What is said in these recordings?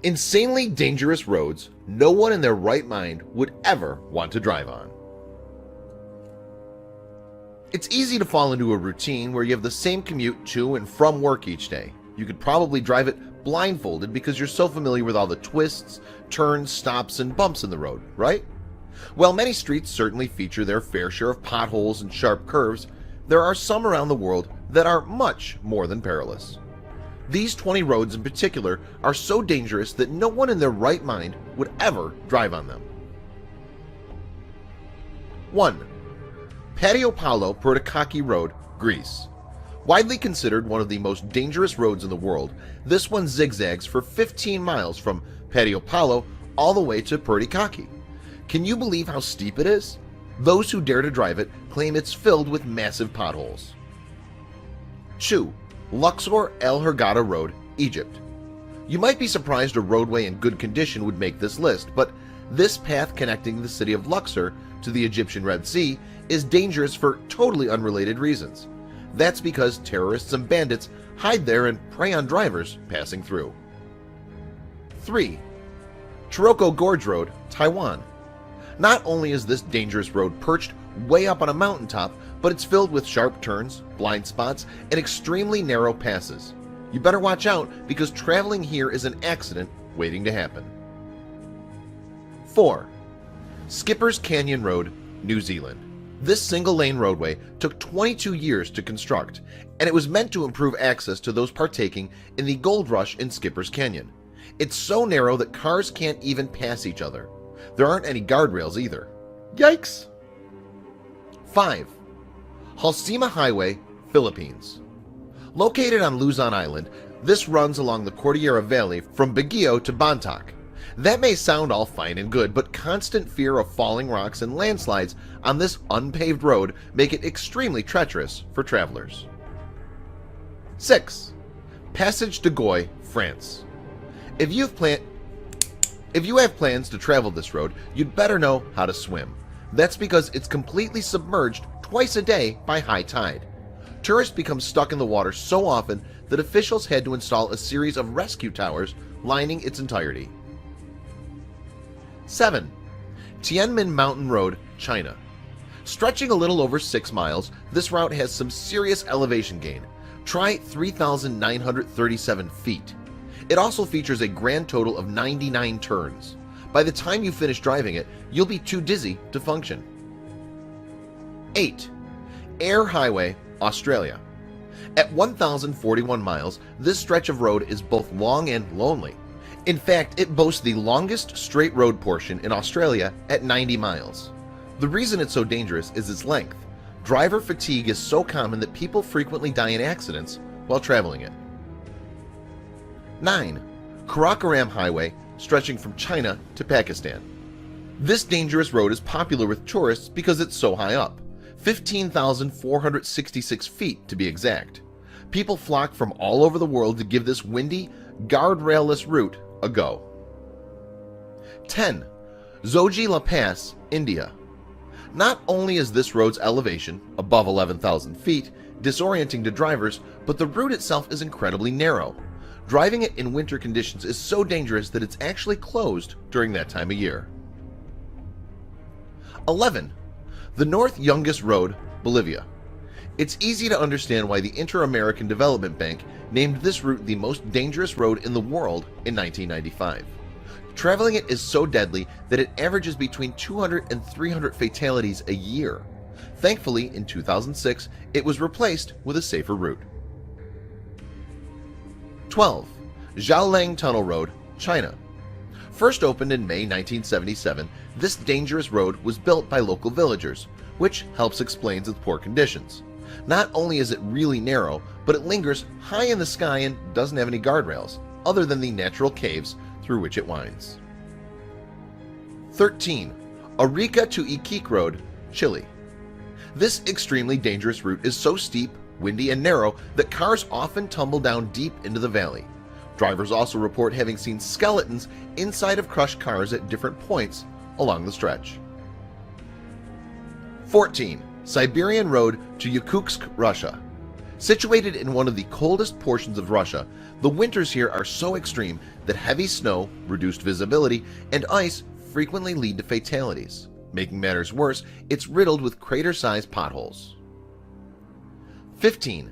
Insanely dangerous roads no one in their right mind would ever want to drive on. It's easy to fall into a routine where you have the same commute to and from work each day. You could probably drive it blindfolded because you're so familiar with all the twists, turns, stops, and bumps in the road, right? While many streets certainly feature their fair share of potholes and sharp curves, there are some around the world that are much more than perilous. These 20 roads in particular are so dangerous that no one in their right mind would ever drive on them. 1. Patio Paolo Porticacchi Road, Greece. Widely considered one of the most dangerous roads in the world, this one zigzags for 15 miles from Patio Paolo all the way to Porticacchi. Can you believe how steep it is? Those who dare to drive it claim it's filled with massive potholes. 2. Luxor El Hurghada Road, Egypt. You might be surprised a roadway in good condition would make this list, but this path connecting the city of Luxor to the Egyptian Red Sea is dangerous for totally unrelated reasons. That's because terrorists and bandits hide there and prey on drivers passing through. 3. Taroko Gorge Road, Taiwan. Not only is this dangerous road perched way up on a mountaintop, but it's filled with sharp turns, blind spots, and extremely narrow passes. You better watch out because traveling here is an accident waiting to happen. 4. Skipper's Canyon Road, New Zealand. This single-lane roadway took 22 years to construct, and it was meant to improve access to those partaking in the gold rush in Skipper's Canyon. It's so narrow that cars can't even pass each other. There aren't any guardrails either. Yikes! 5. Halsema Highway, Philippines. Located on Luzon Island, this runs along the Cordillera Valley from Baguio to Bontoc. That may sound all fine and good, but constant fear of falling rocks and landslides on this unpaved road make it extremely treacherous for travelers. 6. Passage de Goy, France. If you have plans to travel this road, you'd better know how to swim. That's because it's completely submerged twice a day by high tide. Tourists become stuck in the water so often that officials had to install a series of rescue towers lining its entirety. 7. Tianmen Mountain Road, China. Stretching a little over 6 miles, this route has some serious elevation gain. Try 3,937 feet. It also features a grand total of 99 turns. By the time you finish driving it, you'll be too dizzy to function. 8. Eyre Highway, Australia. At 1,041 miles, this stretch of road is both long and lonely. In fact, it boasts the longest straight road portion in Australia at 90 miles. The reason it's so dangerous is its length. Driver fatigue is so common that people frequently die in accidents while traveling it. 9. Karakoram Highway, stretching from China to Pakistan. This dangerous road is popular with tourists because it's so high up, 15,466 feet to be exact. People flock from all over the world to give this windy, guardrail-less route a go. 10. Zoji La Pass, India. Not only is this road's elevation, above 11,000 feet, disorienting to drivers, but the route itself is incredibly narrow. Driving it in winter conditions is so dangerous that it's actually closed during that time of year. 11. The North Yungas Road, Bolivia. It's easy to understand why the Inter-American Development Bank named this route the most dangerous road in the world in 1995. Traveling it is so deadly that it averages between 200 and 300 fatalities a year. Thankfully, in 2006, it was replaced with a safer route. 12. Zhaoleng Tunnel Road, China. First opened in May 1977, this dangerous road was built by local villagers, which helps explain its poor conditions. Not only is it really narrow, but it lingers high in the sky and doesn't have any guardrails, other than the natural caves through which it winds. 13. Arica to Iquique Road, Chile. This extremely dangerous route is so steep, windy, and narrow that cars often tumble down deep into the valley. Drivers also report having seen skeletons inside of crushed cars at different points along the stretch. 14. Siberian Road to Yakutsk, Russia. Situated in one of the coldest portions of Russia, the winters here are so extreme that heavy snow, reduced visibility, and ice frequently lead to fatalities. Making matters worse, it's riddled with crater-sized potholes. 15.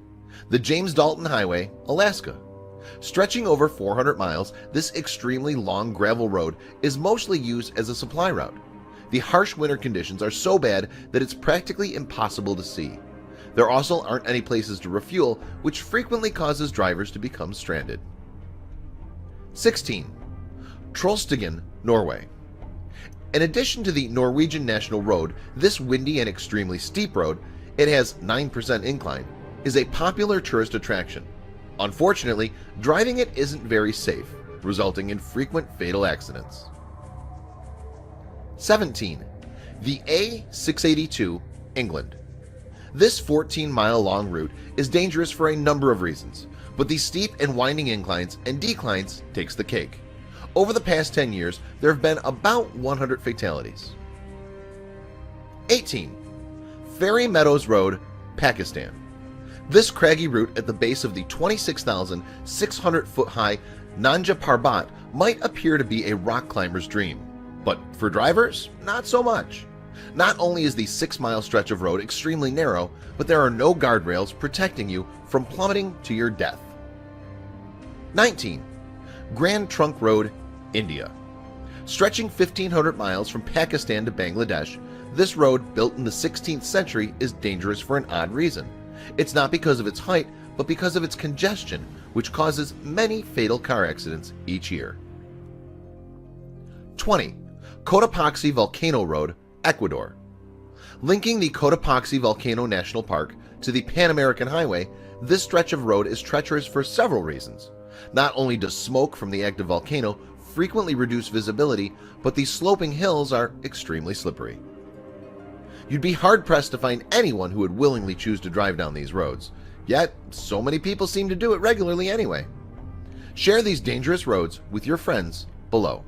The James Dalton Highway, Alaska. Stretching over 400 miles, this extremely long gravel road is mostly used as a supply route. The harsh winter conditions are so bad that it's practically impossible to see. There also aren't any places to refuel, which frequently causes drivers to become stranded. 16. Trollstigen, Norway. In addition to the Norwegian National Road, this windy and extremely steep road, it has 9% incline, is a popular tourist attraction. Unfortunately, driving it isn't very safe, resulting in frequent fatal accidents. 17. The A682, England. This 14-mile-long route is dangerous for a number of reasons, but the steep and winding inclines and declines takes the cake. Over the past 10 years, there have been about 100 fatalities. 18. Fairy Meadows Road, Pakistan. This craggy route at the base of the 26,600-foot-high Nanga Parbat might appear to be a rock climber's dream, but for drivers, not so much. Not only is the 6-mile stretch of road extremely narrow, but there are no guardrails protecting you from plummeting to your death. 19. Grand Trunk Road, India. Stretching 1,500 miles from Pakistan to Bangladesh, this road, built in the 16th century, is dangerous for an odd reason. It's not because of its height, but because of its congestion, which causes many fatal car accidents each year. 20. Cotopaxi Volcano Road, Ecuador. Linking the Cotopaxi Volcano National Park to the Pan American Highway, this stretch of road is treacherous for several reasons. Not only does smoke from the active volcano frequently reduce visibility, but the sloping hills are extremely slippery. You'd be hard-pressed to find anyone who would willingly choose to drive down these roads, yet so many people seem to do it regularly anyway. Share these dangerous roads with your friends below.